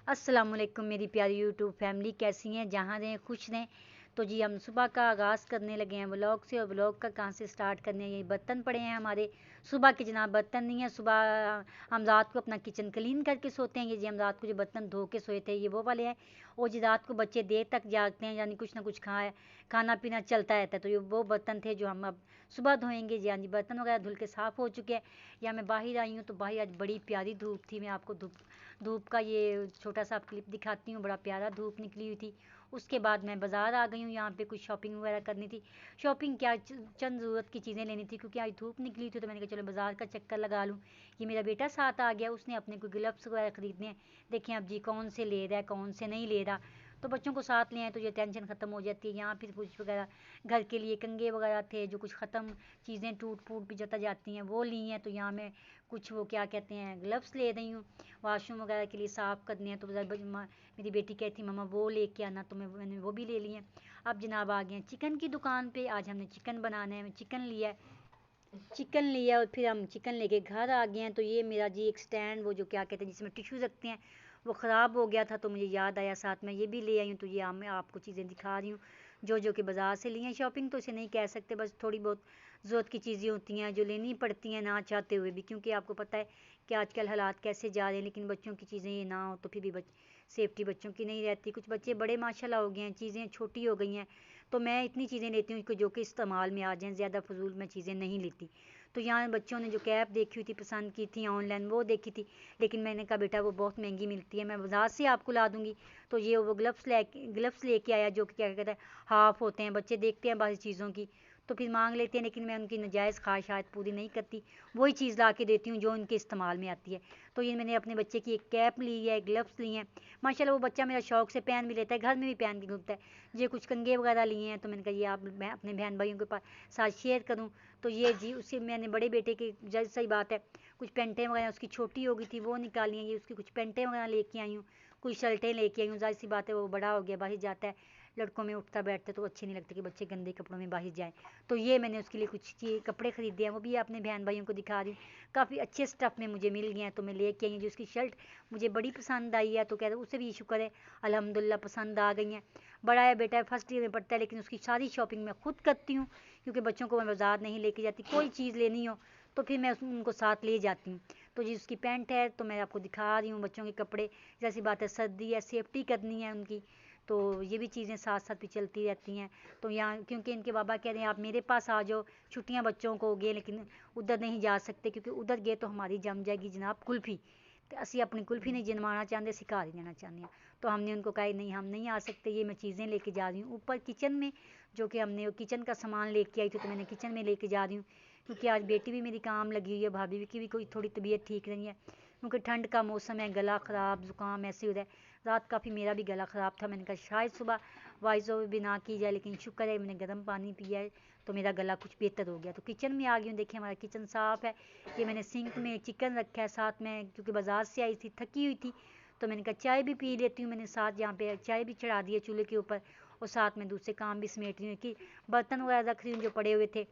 अस्सलामुअलैकुम मेरी प्यारी यूट्यूब फैमिली, कैसी हैं? जहाँ रहें खुश रहें। तो जी हम सुबह का आगाज़ करने लगे हैं व्लॉग से। और व्लॉग का कहाँ से स्टार्ट करने हैं, ये बर्तन पड़े हैं हमारे सुबह के। जनाब बर्तन नहीं है, सुबह हम रात को अपना किचन क्लीन करके सोते हैं। ये जी हम रात को जो बर्तन धो के सोए थे ये वो वाले हैं। और जी रात को बच्चे देर तक जागते हैं, यानी कुछ ना कुछ खाना पीना चलता रहता है। तो ये वो बर्तन थे जो हम अब सुबह धोएंगे। जी हाँ जी, बर्तन वगैरह धुल के साफ़ हो चुके हैं। या मैं बाहर आई हूँ तो बाहर आज बड़ी प्यारी धूप थी। मैं आपको धूप का ये छोटा सा क्लिप दिखाती हूँ। बड़ा प्यारा धूप निकली हुई थी। उसके बाद मैं बाज़ार आ गई हूँ, यहाँ पे कुछ शॉपिंग वगैरह करनी थी। शॉपिंग क्या, चंद ज़रूरत की चीज़ें लेनी थी क्योंकि आज धूप निकली थी। तो मैंने कहा चलो बाज़ार का चक्कर लगा लूँ। ये मेरा बेटा साथ आ गया, उसने अपने को ग्लव्स वगैरह ख़रीदने हैं। देखें अब जी कौन से ले रहा है कौन से नहीं ले रहा। तो बच्चों को साथ ले आए तो ये टेंशन ख़त्म हो जाती है। यहाँ फिर कुछ वगैरह घर के लिए कंघे वगैरह थे, जो कुछ ख़त्म चीज़ें टूट फूट भी जता जाती हैं वो ली हैं। तो यहाँ मैं कुछ वो क्या कहते हैं ग्लव्स ले रही हूँ, वॉशरूम वगैरह के लिए साफ़ करने हैं। तो मेरी बेटी कहती मम्मा वो लेके आना, तो मैंने वो भी ले लिए। अब जनाब आ गए हैं चिकन की दुकान पे। आज हमने चिकन बनाना है। चिकन लिया और फिर हम चिकन लेके घर आ गए हैं। तो ये मेरा जी एक स्टैंड, वो जो क्या कहते हैं जिसमें टिश्यू रखते हैं, वो ख़राब हो गया था। तो मुझे याद आया, साथ में ये भी ले आई हूँ। तो ये मैं आपको चीज़ें दिखा रही हूँ जो कि बाज़ार से ली हैं। शॉपिंग तो इसे नहीं कह सकते, बस थोड़ी बहुत ज़रूरत की चीज़ें होती हैं जो लेनी पड़ती हैं ना चाहते हुए भी, क्योंकि आपको पता है कि आजकल हालात कैसे जा रहे हैं। लेकिन बच्चों की चीज़ें ये ना हो तो फिर भी सेफ्टी बच्चों की नहीं रहती। कुछ बच्चे बड़े माशाल्लाह हो गए हैं, चीज़ें छोटी हो गई हैं। तो मैं इतनी चीज़ें लेती हूँ जो कि इस्तेमाल में आ जाएँ, ज़्यादा फजूल मैं चीज़ें नहीं लेती। तो यहाँ बच्चों ने जो कैप देखी हुई थी, पसंद की थी ऑनलाइन, वो देखी थी। लेकिन मैंने कहा बेटा वो बहुत महंगी मिलती है, मैं बाज़ार से आपको ला दूँगी। तो ये वो ग्लव्स लेके आया जो कि क्या कहते हैं हाफ़ होते हैं। बच्चे देखते हैं बाकी चीज़ों की तो फिर मांग लेते हैं, लेकिन मैं उनकी नाजायज़ ख्वाहिशात पूरी नहीं करती। वही चीज़ ला के देती हूँ जो उनके इस्तेमाल में आती है। तो ये मैंने अपने बच्चे की एक कैप ली है, ग्लव्स लिए हैं। माशाल्लाह वो बच्चा मेरा शौक से पहन भी लेता है, घर में भी पहन के घूमता है। ये कुछ कंघे वगैरह लिए हैं, तो मैंने कहा ये आप मैं अपने बहन भाइयों के पास साथ शेयर करूँ। तो ये जी उससे मैंने बड़े बेटे की जैसे सही बात है, कुछ पेंटें वगैरह उसकी छोटी हो गई थी वो निकाली हैं। ये उसकी कुछ पेंटें वगैरह लेके आई हूँ, कुछ शर्टें लेके आई हूँ। ज़ाहिर सी बात है वो बड़ा हो गया, बाहर जाता है। लड़कों में उठता बैठता तो अच्छे नहीं लगते कि बच्चे गंदे कपड़ों में बाहर जाएँ। तो ये मैंने उसके लिए कुछ कपड़े ख़रीदे हैं, वो भी अपने बहन भाइयों को दिखा रही हूँ। काफ़ी अच्छे स्टफ़ में मुझे मिल गए हैं, तो मैं लेके आई हूँ। जो उसकी शर्ट मुझे बड़ी पसंद आई है, तो कह रहे उसे भी शुक्र है अल्हम्दुलिल्लाह पसंद आ गई हैं। बड़ा है बेटा, फर्स्ट ईयर में पढ़ता है, लेकिन उसकी सारी शॉपिंग मैं खुद करती हूँ क्योंकि बच्चों को मैं बाज़ार नहीं लेके जाती। कोई चीज़ लेनी हो तो फिर मैं उनको साथ ले जाती हूँ। तो जी उसकी पैंट है तो मैं आपको दिखा रही हूँ। बच्चों के कपड़े, जैसी बात है सर्दी है, सेफ्टी करनी है उनकी, तो ये भी चीज़ें साथ साथ भी चलती रहती हैं। तो यहाँ क्योंकि इनके बाबा कह रहे हैं आप मेरे पास आ जाओ, छुट्टियाँ बच्चों को हो गई, लेकिन उधर नहीं जा सकते क्योंकि उधर गए तो हमारी जम जाएगी जनाब कुल्फ़ी। तो असी अपनी कुल्फ़ी नहीं जनवाना चाहते, सिखा ही देना चाहते हैं। तो हमने उनको कहा नहीं हम नहीं आ सकते, ये मैं चीज़ें लेके जा रही हूँ ऊपर किचन में, जो कि हमने किचन का सामान लेके आई थी। तो मैंने किचन में लेके जा रही हूँ क्योंकि आज बेटी भी मेरी काम लगी हुई है, भाभी की भी कोई थोड़ी तबीयत ठीक नहीं है क्योंकि ठंड का मौसम है, गला ख़राब ज़ुकाम ऐसे हो रहा है। रात काफ़ी मेरा भी गला ख़राब था। मैंने कहा शायद सुबह वॉइस ओवर भी ना की जाए, लेकिन शुक्र है मैंने गर्म पानी पिया है तो मेरा गला कुछ बेहतर हो गया। तो किचन में आ गई हूँ, देखिए हमारा किचन साफ़ है। ये मैंने सिंक में चिकन रखा है साथ में, क्योंकि बाज़ार से आई थी थकी हुई थी। तो मैंने कहा चाय भी पी लेती हूँ, मैंने साथ यहाँ पे चाय भी चढ़ा दी है चूल्हे के ऊपर। और साथ में दूसरे काम भी समेट रही हूँ कि बर्तन वगैरह रख रही हूँ जो पड़े हुए थे।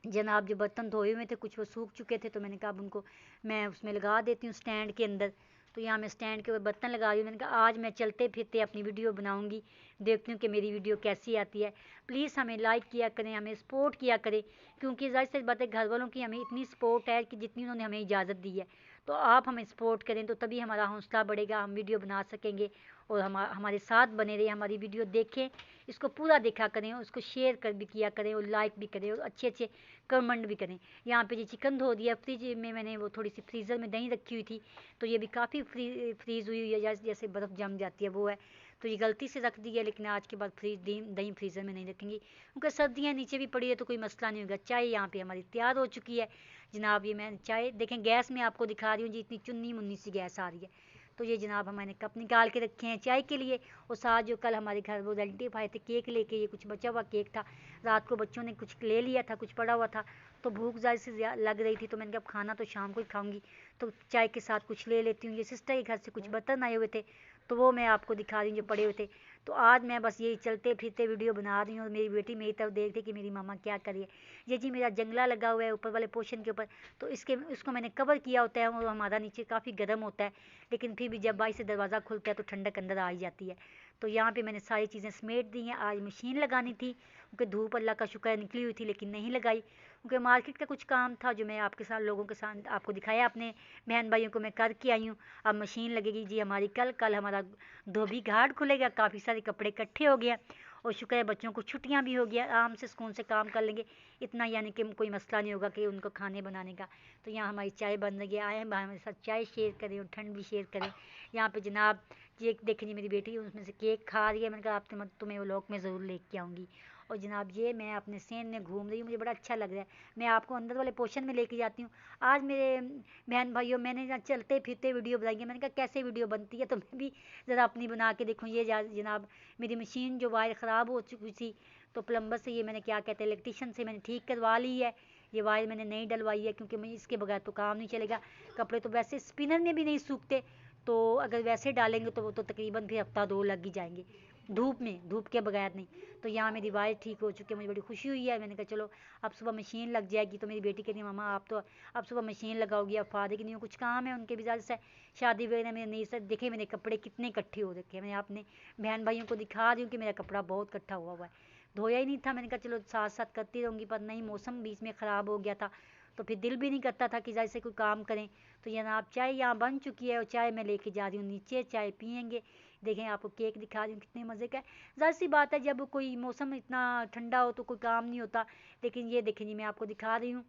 जनाब जो बर्तन धोए हुए थे कुछ वो सूख चुके थे, तो मैंने कहा अब उनको मैं उसमें लगा देती हूँ स्टैंड के अंदर। तो यहाँ मैं स्टैंड के ऊपर बर्तन लगा रही हूँ। मैंने कहा आज मैं चलते फिरते अपनी वीडियो बनाऊँगी, देखती हूँ कि मेरी वीडियो कैसी आती है। प्लीज़ हमें लाइक किया करें, हमें सपोर्ट किया करें, क्योंकि ज़ाहिर सी बात है घर वालों की हमें इतनी सपोर्ट है कि जितनी उन्होंने हमें इजाज़त दी है। तो आप हमें सपोर्ट करें तो तभी हमारा हौसला बढ़ेगा, हम वीडियो बना सकेंगे। और हमारे साथ बने रहे, हमारी वीडियो देखें, इसको पूरा देखा करें, उसको शेयर कर भी किया करें और लाइक भी करें और अच्छे अच्छे कमेंट भी करें। यहाँ पे ये चिकन धो दिया, फ्रिज में मैंने वो थोड़ी सी फ्रीज़र में दही रखी हुई थी, तो ये भी काफ़ी फ्रीज़ हुई हुई है, जैसे बर्फ़ जम जाती है वो है। तो ये गलती से रख दी है, लेकिन आज के बाद दही फ्रीज़र में नहीं रखेंगी क्योंकि सर्दियाँ नीचे भी पड़ी है तो कोई मसला नहीं होगा। चाय यहाँ पे हमारी तैयार हो चुकी है जनाब। ये मैं चाय देखें गैस में आपको दिखा रही हूँ जी, इतनी चुन्नी मुन्नी सी गैस आ रही है। तो ये जनाब मैंने कप निकाल के रखे हैं चाय के लिए। और साथ जो कल हमारे घर वो रिलेटिव आए थे केक लेके, ये कुछ बचा हुआ केक था, रात को बच्चों ने कुछ ले लिया था, कुछ पड़ा हुआ था, तो भूख ज़्यादा से लग रही थी, तो मैंने कहा अब खाना तो शाम को ही खाऊंगी, तो चाय के साथ कुछ ले लेती हूँ। ये सिस्टर के घर से कुछ बर्तन आए हुए थे, तो वो मैं आपको दिखा रही हूँ जो पड़े हुए थे। तो आज मैं बस यही चलते फिरते वीडियो बना रही हूँ, और मेरी बेटी मेरी तरफ देख रही कि मेरी मामा क्या कर रही है। ये जी मेरा जंगला लगा हुआ है ऊपर वाले पोर्शन के ऊपर, तो उसको मैंने कवर किया होता है, और हमारा नीचे काफ़ी गर्म होता है, लेकिन फिर भी जब बाई से दरवाज़ा खुलता है तो ठंडक अंदर आ ही जाती है। तो यहाँ पे मैंने सारी चीज़ें समेट दी हैं। आज मशीन लगानी थी, क्योंकि धूप अल्लाह का शुक्र है निकली हुई थी, लेकिन नहीं लगाई, क्योंकि मार्केट का कुछ काम था जो मैं आपके साथ लोगों के साथ आपको दिखाया, अपने बहन भाइयों को मैं करके आई हूँ। अब मशीन लगेगी जी हमारी कल कल हमारा धोबी घाट खुलेगा, काफ़ी सारे कपड़े इकट्ठे हो गए, और शुक्र है बच्चों को छुट्टियां भी हो गया, आराम से सुकून से काम कर लेंगे, इतना यानी कि कोई मसला नहीं होगा कि उनको खाने बनाने का। तो यहाँ हमारी चाय बन रही है, आए हैं हमारे साथ चाय शेयर करें और ठंड भी शेयर करें। यहाँ पे जनाब ये देखें जी मेरी बेटी उसमें से केक खा रही है, मैंने कहा आप तुम्हें वो व्लॉग में ज़रूर लेके आऊँगी। और जनाब ये मैं अपने सेन में घूम रही हूँ, मुझे बड़ा अच्छा लग रहा है। मैं आपको अंदर वाले पोर्शन में लेके जाती हूँ। आज मेरे बहन भाइयों मैंने यहाँ चलते फिरते वीडियो बनाई है, मैंने कहा कैसे वीडियो बनती है, तो मैं भी ज़रा अपनी बना के देखूँ। ये जनाब मेरी मशीन जो वायर ख़राब हो चुकी थी, तो प्लम्बर से ये मैंने क्या कहते हैं इलेक्ट्रिशियन से मैंने ठीक करवा ली है। ये वायर मैंने नहीं डलवाई है, क्योंकि मैं इसके बगैर तो काम नहीं चलेगा। कपड़े तो वैसे स्पिनर में भी नहीं सूखते, तो अगर वैसे डालेंगे तो वो तो तकरीबन फिर हफ्ता 2 लग ही जाएंगे, धूप के बगैर नहीं। तो यहाँ मेरी वायर ठीक हो चुकी है, मुझे बड़ी खुशी हुई है। मैंने कहा चलो अब सुबह मशीन लग जाएगी। तो मेरी बेटी कहती है मामा आप तो अब सुबह मशीन लगाओगी, अब फादर की नहीं कुछ काम है उनके भी ज़्यादा से शादी वगैरह में नहीं। सर देखे मेरे कपड़े कितने इकट्ठे हो रखे हैं, मैं अपने बहन भाइयों को दिखा रही हूँ कि मेरा कपड़ा बहुत इकट्ठा हुआ है। धोया ही नहीं था, मैंने कहा चलो साथ साथ करती रहूँगी, पर नहीं मौसम बीच में ख़राब हो गया था, तो फिर दिल भी नहीं करता था कि जैसे कोई काम करें। तो जनाब चाय यहाँ बन चुकी है, और चाय मैं लेके जा रही हूँ नीचे, चाय पियेंगे। देखें आपको केक दिखा रही हूँ कितने मज़े का है। ज़ाहिर सी बात है जब कोई मौसम इतना ठंडा हो तो कोई काम नहीं होता, लेकिन ये देखें जी मैं आपको दिखा रही हूँ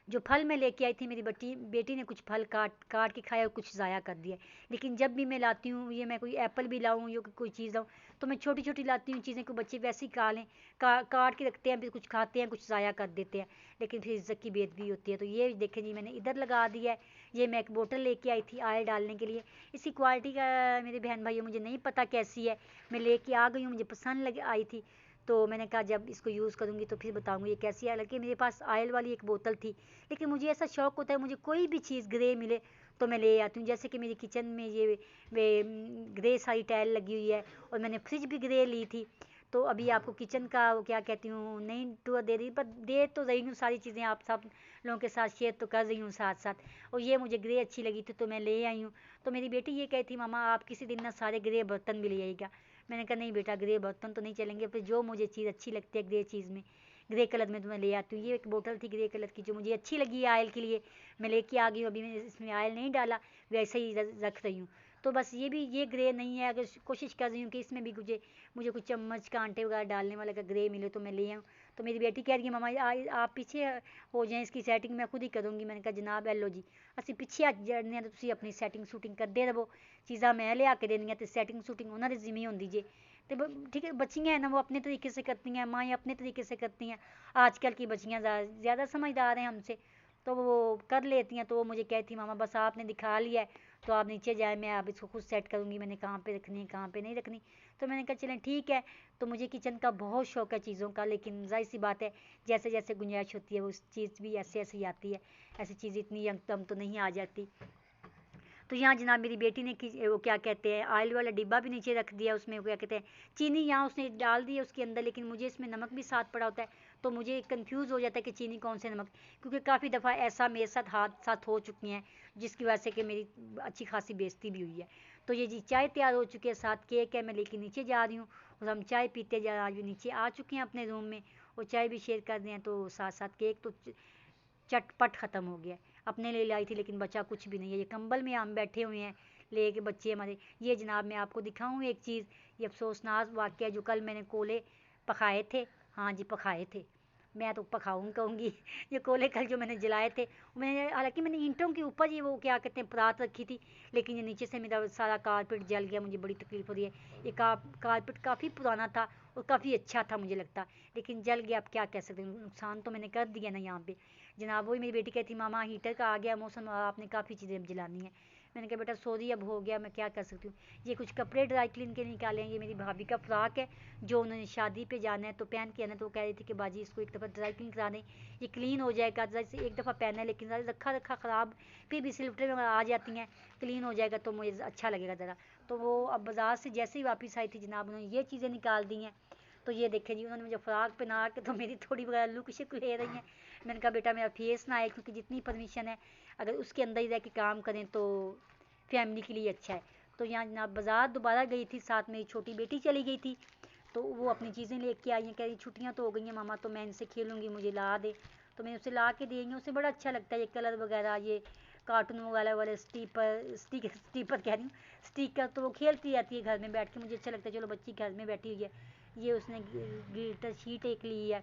जो फल मैं लेके आई थी, मेरी बेटी ने कुछ फल काट काट के खाया और कुछ ज़ाया कर दिया। लेकिन जब भी मैं लाती हूँ, ये मैं कोई एप्पल भी लाऊँ या कोई चीज़ लाऊँ, तो मैं छोटी छोटी लाती हूँ चीज़ें को बच्चे वैसे ही खा लें, काट के रखते हैं, फिर कुछ खाते हैं कुछ ज़ाया कर देते हैं, लेकिन फिर इज्जत की बेइज्जती होती है। तो ये देखें जी मैंने इधर लगा दिया है। ये मैं एक बोतल लेके आई थी ऑयल डालने के लिए, इसकी क्वालिटी का मेरे बहन भाइयों मुझे नहीं पता कैसी है, मैं लेके आ गई हूँ, मुझे पसंद लग आई थी, तो मैंने कहा जब इसको यूज़ करूँगी तो फिर बताऊँगी ये कैसी है। हालांकि मेरे पास ऑयल वाली एक बोतल थी, लेकिन मुझे ऐसा शौक़ होता है मुझे कोई भी चीज़ ग्रे मिले तो मैं ले आती हूँ। जैसे कि मेरी किचन में ये वे ग्रे सारी टाइल लगी हुई है, और मैंने फ्रिज भी ग्रे ली थी। तो अभी आपको किचन का वो क्या कहती हूँ नहीं टूर दे रही, पर दे तो रही हूँ, सारी चीज़ें आप सब लोगों के साथ शेयर तो कर रही हूँ साथ साथ। और ये मुझे ग्रे अच्छी लगी थी तो मैं ले आई हूँ। तो मेरी बेटी ये कहती मामा आप किसी दिन ना सारे ग्रे बर्तन भी ले आइएगा। मैंने कहा नहीं बेटा ग्रे बर्तन तो नहीं चलेंगे, फिर जो मुझे चीज़ अच्छी लगती है ग्रे चीज़ में, ग्रे कलर में तो मैं ले आती हूँ। ये एक बोतल थी ग्रे कलर की जो मुझे अच्छी लगी ऑयल के लिए, मैं लेके आ गई हूँ। अभी मैंने इसमें ऑयल नहीं डाला, वैसे ही रख रही हूँ। तो बस ये ग्रे नहीं है, अगर कोशिश कर रही हूँ कि इसमें भी मुझे कुछ चम्मच कांटे वगैरह डालने वाला का ग्रे मिले तो मैं ले आऊँ। तो मेरी बेटी कह रही है मामा आप पीछे हो जाएं, इसकी सेटिंग मैं खुद ही करूँगी। मैंने कहा जनाब एलो जी ਅਸੀਂ ਪਿੱਛੇ ਆ ਜੜਨੇ तो ਤੁਸੀਂ अपनी सैटिंग शूटिंग करते रहो, चीज़ा मैं लिया के देनी तो सैटिंग शूटिंग उन्होंने जिम्मी होंगी जे। तो ठीक है बच्चियाँ हैं ना वो अपने तरीके से करती हैं, माएँ अपने तरीके से करती हैं। आजकल की बच्चियाँ ज़्यादा समझदार हैं हमसे, तो वो कर लेती हैं। तो वो मुझे कहती मामा बस आपने दिखा लिया है तो आप नीचे जाए, मैं अब इसको खुद सेट करूँगी, मैंने कहाँ पे रखनी है कहाँ पे नहीं रखनी। तो मैंने कहा चलें ठीक है। तो मुझे किचन का बहुत शौक़ है चीज़ों का, लेकिन जाहिर सी बात है जैसे जैसे गुंजाइश होती है उस चीज़ भी ऐसे ऐसे ही आती है, ऐसी चीज़ इतनी यकदम तो नहीं आ जाती। तो यहाँ जनाब मेरी बेटी ने वो क्या कहते हैं ऑयल वाला डिब्बा भी नीचे रख दिया, उसमें क्या कहते हैं चीनी यहाँ उसने डाल दी है उसके अंदर, लेकिन मुझे इसमें नमक भी साथ पड़ा होता है, तो मुझे कंफ्यूज हो जाता है कि चीनी कौन से नमक, क्योंकि काफ़ी दफ़ा ऐसा मेरे साथ हादसा हो चुकी हैं जिसकी वजह से कि मेरी अच्छी खासी बेइज्जती भी हुई है। तो ये जी चाय तैयार हो चुकी है, साथ केक है, मैं लेके नीचे जा रही हूँ और हम चाय पीते जा रहे हैं। नीचे आ चुके हैं अपने रूम में और चाय भी शेयर कर रहे हैं, तो साथ साथ केक तो चटपट ख़त्म हो गया। अपने लिए लाई थी लेकिन बचा कुछ भी नहीं है। ये कंबल में हम बैठे हुए हैं लेके बच्चे हमारे। ये जनाब मैं आपको दिखाऊँ एक चीज़, ये अफसोसनाक वाक़या जो कल मैंने कोले पकाए थे, हाँ जी पकाए थे, मैं तो पकाऊँ कहूँगी ये कोले कल जो मैंने जलाए थे, मैंने हालांकि मैंने ईंटों के ऊपर ये वो क्या कहते हैं परात रखी थी, लेकिन ये नीचे से मेरा सारा कारपेट जल गया, मुझे बड़ी तकलीफ़ हो रही है। ये कारपेट काफ़ी पुराना था और काफ़ी अच्छा था मुझे लगता, लेकिन जल गया। अब क्या कह सकते हैं, नुकसान तो मैंने कर दिया ना यहाँ पे। जनाब वही मेरी बेटी कहती मामा हीटर का आ गया मौसम, आपने काफ़ी चीज़ें जलानी है। मैंने कहा बेटा सॉरी अब हो गया, मैं क्या कर सकती हूँ। ये कुछ कपड़े ड्राई क्लीन के निकाले हैं, ये मेरी भाभी का फ्रॉक है जो उन्होंने शादी पे जाना है तो पहन के आना, तो वो कह रही थी कि बाजी इसको एक दफ़ा ड्राई क्लीन करा दें, ये क्लीन हो जाएगा। जैसे एक दफ़ा पहना है लेकिन रखा रखा ख़राब फिर भी सिलवटें में आ जाती हैं, क्लीन हो जाएगा तो मुझे अच्छा लगेगा ज़रा। तो वो अब बाज़ार से जैसे ही वापस आई थी जनाब, उन्होंने ये चीज़ें निकाल दी हैं। तो ये देखें जी, उन्होंने मुझे फ्रॉक पहना के तो मेरी थोड़ी वगैरह लुक शिक ले रही हैं। मैंने कहा बेटा मेरा फेस ना आए, क्योंकि जितनी परमिशन है अगर उसके अंदर ही रह के काम करें तो फैमिली के लिए अच्छा है। तो यहाँ जनाब बाज़ार दोबारा गई थी, साथ मेरी छोटी बेटी चली गई थी, तो वो अपनी चीज़ें लेके आई हैं, कह रही छुट्टियाँ तो हो गई हैं मामा तो मैं इनसे खेलूँगी, मुझे ला दे। तो मैंने उसे ला के दी हैं, उसे बड़ा अच्छा लगता है ये कलर वगैरह, ये कार्टून वगैरह वाले स्टीपर कह रही हूँ, स्टिकर, तो वो खेलती रहती है घर में बैठ के, मुझे अच्छा लगता है चलो बच्ची घर में बैठी हुई है। ये उसने ग्लिटर शीट एक ली है,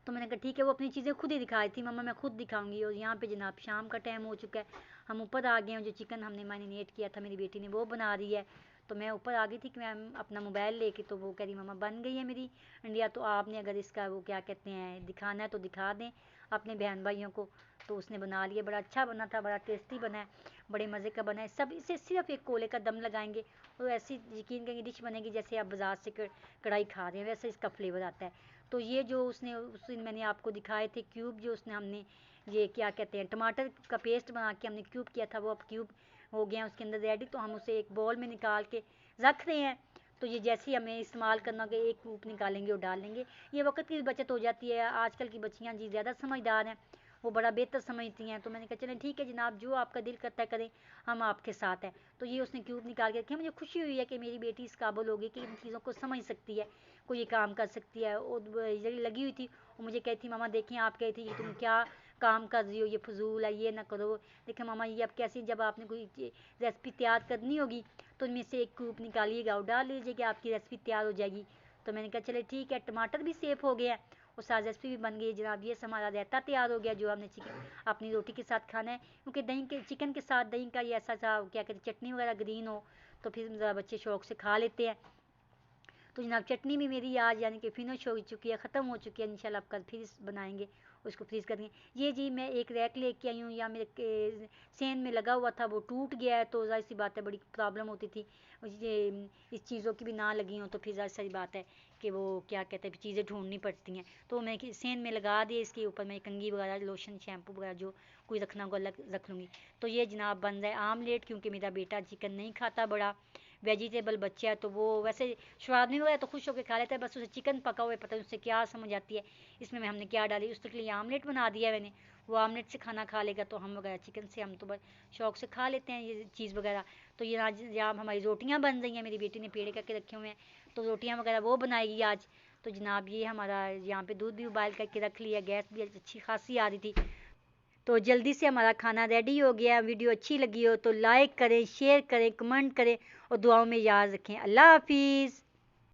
तो मैंने कहा ठीक है, वो अपनी चीज़ें खुद ही दिखाई थी, मम्मा मैं खुद दिखाऊंगी। और यहाँ पे जनाब शाम का टाइम हो चुका है, हम ऊपर आ गए हैं, जो चिकन हमने मैरिनेट किया था मेरी बेटी ने वो बना रही है। तो मैं ऊपर आ गई थी कि मैं अपना मोबाइल लेके, तो वो कह रही मम्मा बन गई है मेरी इंडिया, तो आपने अगर इसका वो क्या कहते हैं दिखाना है तो दिखा दें अपने बहन भाइयों को। तो उसने बना लिया, बड़ा अच्छा बना था, बड़ा टेस्टी बना है, बड़े मज़े का बना है। सब इसे सिर्फ एक कोले का दम लगाएंगे और ऐसी यकीन करेंगे डिश बनेगी जैसे आप बाज़ार से कढ़ाई खा रहे हैं, वैसे इसका फ्लेवर आता है। तो ये जो उसने उस दिन मैंने आपको दिखाए थे क्यूब, जो उसने हमने ये क्या कहते हैं टमाटर का पेस्ट बना के हमने क्यूब किया था, वो अब क्यूब हो गया उसके अंदर रेडी। तो हम उसे एक बॉल में निकाल के रख रहे हैं। तो ये जैसे ही हमें इस्तेमाल करना होगा एक कूप निकालेंगे और डाल लेंगे, ये वक्त की बचत हो जाती है। आजकल की बच्चियाँ जी ज़्यादा समझदार हैं, वो बड़ा बेहतर समझती हैं। तो मैंने कहा चलें ठीक है जनाब, जो आपका दिल करता है करें, हम आपके साथ हैं। तो ये उसने क्यूब निकाल के रखे, मुझे खुशी हुई है कि मेरी बेटी इस काबिल होगी कि इन चीज़ों को समझ सकती है, कोई ये काम कर सकती है। और लगी हुई थी, वो मुझे कहती मामा देखें आप कहती थी तुम क्या काम कर रही हो, ये फजूल है, ये ना करो। देखें मामा ये अब कैसे, जब आपने कोई रेसिपी तैयार करनी होगी तो उनमें से एक कूप निकालिएगा और डाल लीजिएगा, आपकी रेसिपी तैयार हो जाएगी। तो मैंने कहा चले ठीक है, टमाटर भी सेफ हो गया और साथ रेसिपी भी बन गई जनाब। ये हमारा रायता तैयार हो गया जो हमने चिकन अपनी रोटी के साथ खाना है, क्योंकि दही के चिकन के साथ दही का ये ऐसा सा क्या कहते हैं चटनी वगैरह ग्रीन हो तो फिर ज़रा बच्चे शौक से खा लेते हैं। तो जनाब चटनी भी मेरी आज यानी कि फिनिश हो चुकी है, ख़त्म हो चुकी है। इंशाल्लाह आप कल फिर बनाएंगे, उसको फ्रीज़ करेंगे। ये जी मैं एक रैक लेके आई हूँ, या मेरे सेन में लगा हुआ था वो टूट गया है, तो ज़ाहिर सी बात है बड़ी प्रॉब्लम होती थी ये इस चीज़ों की भी ना लगी हों, तो फिर ज़ाहिर सी बात है कि वो क्या कहते हैं चीज़ें ढूंढनी पड़ती हैं। तो मैं सेन में लगा दिए, इसके ऊपर मैं कंघी वगैरह लोशन शैम्पू वगैरह जो कोई रखना होगा अलग रख लूँगी। तो ये जनाब बन रहा है आमलेट, क्योंकि मेरा बेटा चिकन नहीं खाता, बड़ा वेजिटेबल बच्चा है, तो वो वैसे स्वादमी वगैरह तो खुश होकर खा लेता है, बस उसे चिकन पका हुआ पता है उससे क्या समझ आती है इसमें हमने क्या डाली। उसके लिए आमलेट बना दिया मैंने, वो आमलेट से खाना खा लेगा, तो हम वगैरह चिकन से हम तो बस शौक से खा लेते हैं ये चीज़ वगैरह। तो ये आज यहाँ हमारी रोटियाँ बन रही हैं, मेरी बेटी ने पेड़े करके रखे हुए हैं, तो रोटियाँ वगैरह वो बनाएगी आज। तो जनाब ये हमारा यहाँ पे दूध भी उबाल करके रख लिया, गैस भी अच्छी खासी आ रही थी, तो जल्दी से हमारा खाना रेडी हो गया। वीडियो अच्छी लगी हो तो लाइक करें, शेयर करें, कमेंट करें और दुआओं में याद रखें। अल्लाह हाफिज़।